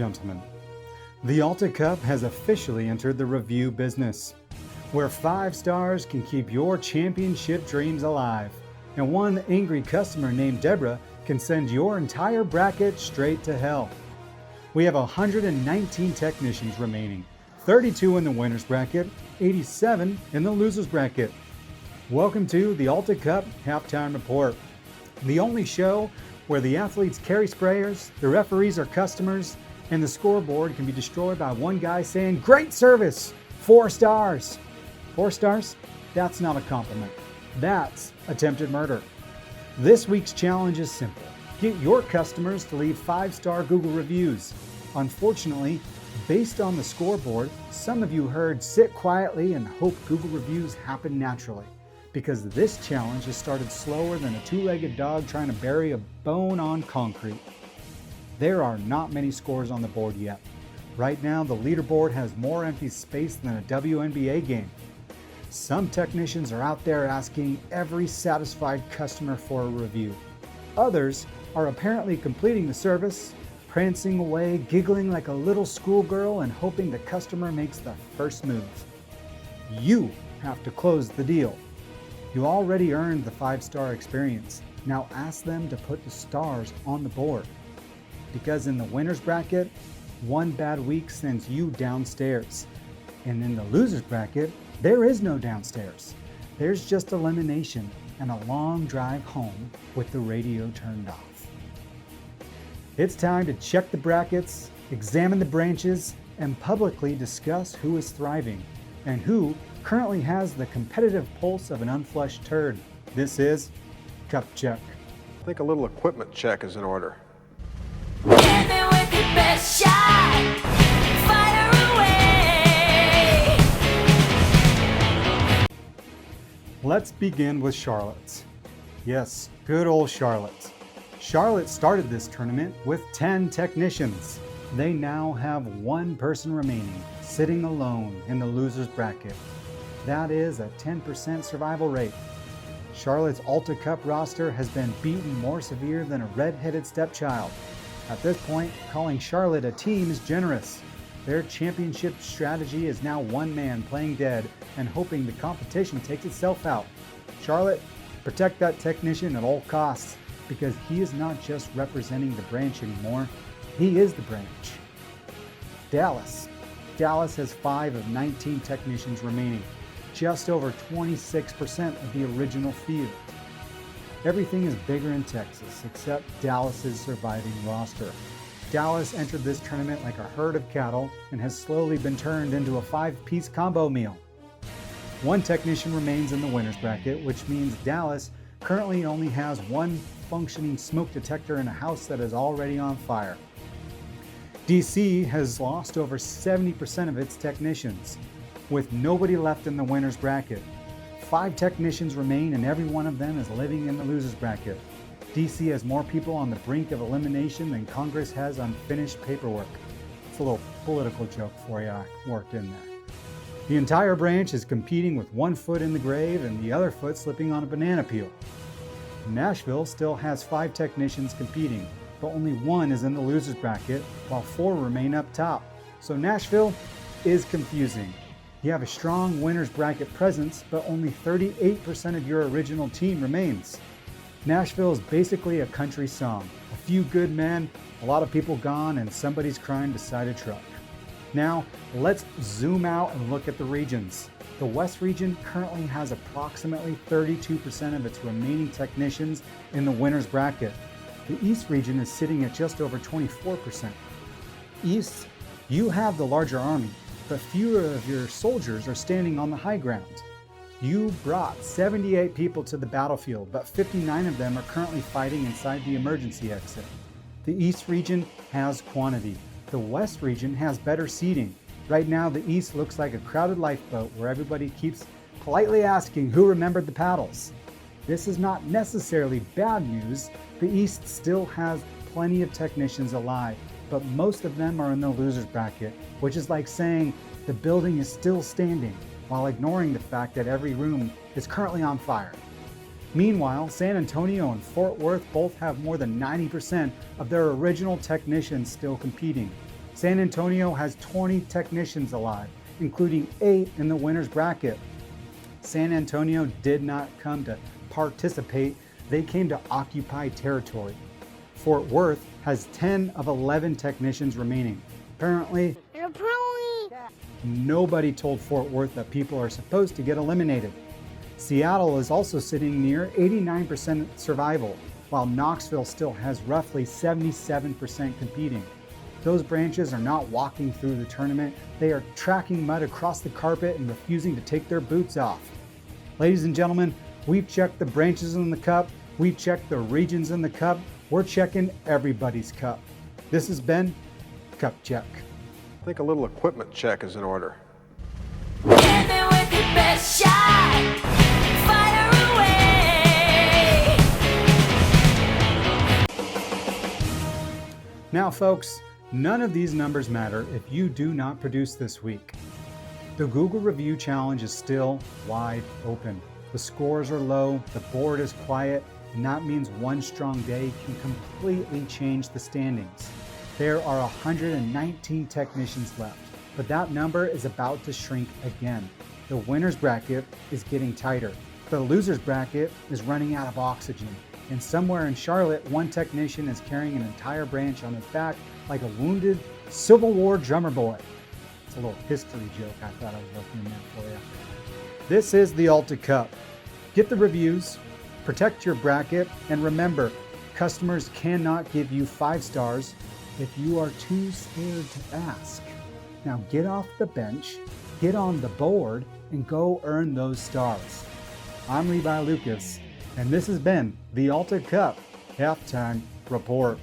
gentlemen, the Alta Cup has officially entered the review business, where 5 stars can keep your championship dreams alive, and one angry customer named Deborah can send your entire bracket straight to hell. We have 119 technicians remaining, 32 in the winner's bracket, 87 in the loser's bracket. Welcome to the Alta Cup Halftime Report, the only show where the athletes carry sprayers, the referees are customers, and the scoreboard can be destroyed by one guy saying, "Great service, 4 stars." 4 stars? That's not a compliment. That's attempted murder. This week's challenge is simple. Get your customers to leave 5-star Google reviews. Unfortunately, based on the scoreboard, some of you heard sit quietly and hope Google reviews happen naturally, because this challenge has started slower than a 2-legged dog trying to bury a bone on concrete. There are not many scores on the board yet. Right now, the leaderboard has more empty space than a WNBA game. Some technicians are out there asking every satisfied customer for a review. Others are apparently completing the service, prancing away, giggling like a little schoolgirl and hoping the customer makes the first move. You have to close the deal. You already earned the 5-star experience. Now ask them to put the stars on the board. Because in the winner's bracket, one bad week sends you downstairs. And in the loser's bracket, there is no downstairs. There's just elimination and a long drive home with the radio turned off. It's time to check the brackets, examine the branches, and publicly discuss who is thriving and who currently has the competitive pulse of an unflushed turd. This is Cup Check. I think a little equipment check is in order. Hit me with your best shot. Fire away. Let's begin with Charlotte's. Yes, good old Charlotte. Charlotte started this tournament with 10 technicians. They now have 1 person remaining, sitting alone in the loser's bracket. That is a 10% survival rate. Charlotte's Alta Cup roster has been beaten more severe than a red-headed stepchild. At this point, calling Charlotte a team is generous. Their championship strategy is now one man playing dead and hoping the competition takes itself out. Charlotte, protect that technician at all costs, because he is not just representing the branch anymore, he is the branch. Dallas. Dallas has 5 of 19 technicians remaining, just over 26% of the original field. Everything is bigger in Texas except Dallas's surviving roster. Dallas entered this tournament like a herd of cattle and has slowly been turned into a 5-piece combo meal. 1 technician remains in the winner's bracket, which means Dallas currently only has 1 functioning smoke detector in a house that is already on fire. DC has lost over 70% of its technicians, with nobody left in the winner's bracket. 5 technicians remain and every one of them is living in the loser's bracket. DC has more people on the brink of elimination than Congress has unfinished paperwork. It's a little political joke for you I worked in there. The entire branch is competing with 1 foot in the grave and the other foot slipping on a banana peel. Nashville still has 5 technicians competing, but only 1 is in the loser's bracket while 4 remain up top. So Nashville is confusing. You have a strong winner's bracket presence, but only 38% of your original team remains. Nashville is basically a country song. A few good men, a lot of people gone, and somebody's crying beside a truck. Now, let's zoom out and look at the regions. The West region currently has approximately 32% of its remaining technicians in the winner's bracket. The East region is sitting at just over 24%. East, you have the larger army, but fewer of your soldiers are standing on the high ground. You brought 78 people to the battlefield, but 59 of them are currently fighting inside the emergency exit. The East region has quantity. The West region has better seating. Right now, the East looks like a crowded lifeboat where everybody keeps politely asking who remembered the paddles. This is not necessarily bad news. The East still has plenty of technicians alive, but most of them are in the loser's bracket, which is like saying the building is still standing while ignoring the fact that every room is currently on fire. Meanwhile, San Antonio and Fort Worth both have more than 90% of their original technicians still competing. San Antonio has 20 technicians alive, including 8 in the winner's bracket. San Antonio did not come to participate, they came to occupy territory. Fort Worth has 10 of 11 technicians remaining. Apparently, nobody told Fort Worth that people are supposed to get eliminated. Seattle is also sitting near 89% survival, while Knoxville still has roughly 77% competing. Those branches are not walking through the tournament, they are tracking mud across the carpet and refusing to take their boots off. Ladies and gentlemen, we've checked the branches in the cup, we've checked the regions in the cup, we're checking everybody's cup. This has been Cup Check. I think a little equipment check is in order. Hit me with your best shot. Fire away. Now folks, none of these numbers matter if you do not produce this week. The Google Review Challenge is still wide open. The scores are low, the board is quiet, and that means one strong day can completely change the standings. There are 119 technicians left, but that number is about to shrink again. The winner's bracket is getting tighter. The loser's bracket is running out of oxygen. And somewhere in Charlotte, one technician is carrying an entire branch on his back like a wounded Civil War drummer boy. It's a little history joke I thought I was looking at for you. This is the Alta Cup. Get the reviews, protect your bracket, and remember, customers cannot give you 5 stars if you are too scared to ask. Now get off the bench, get on the board, and go earn those stars. I'm Levi Lucas, and this has been the Alta Cup Halftime Report.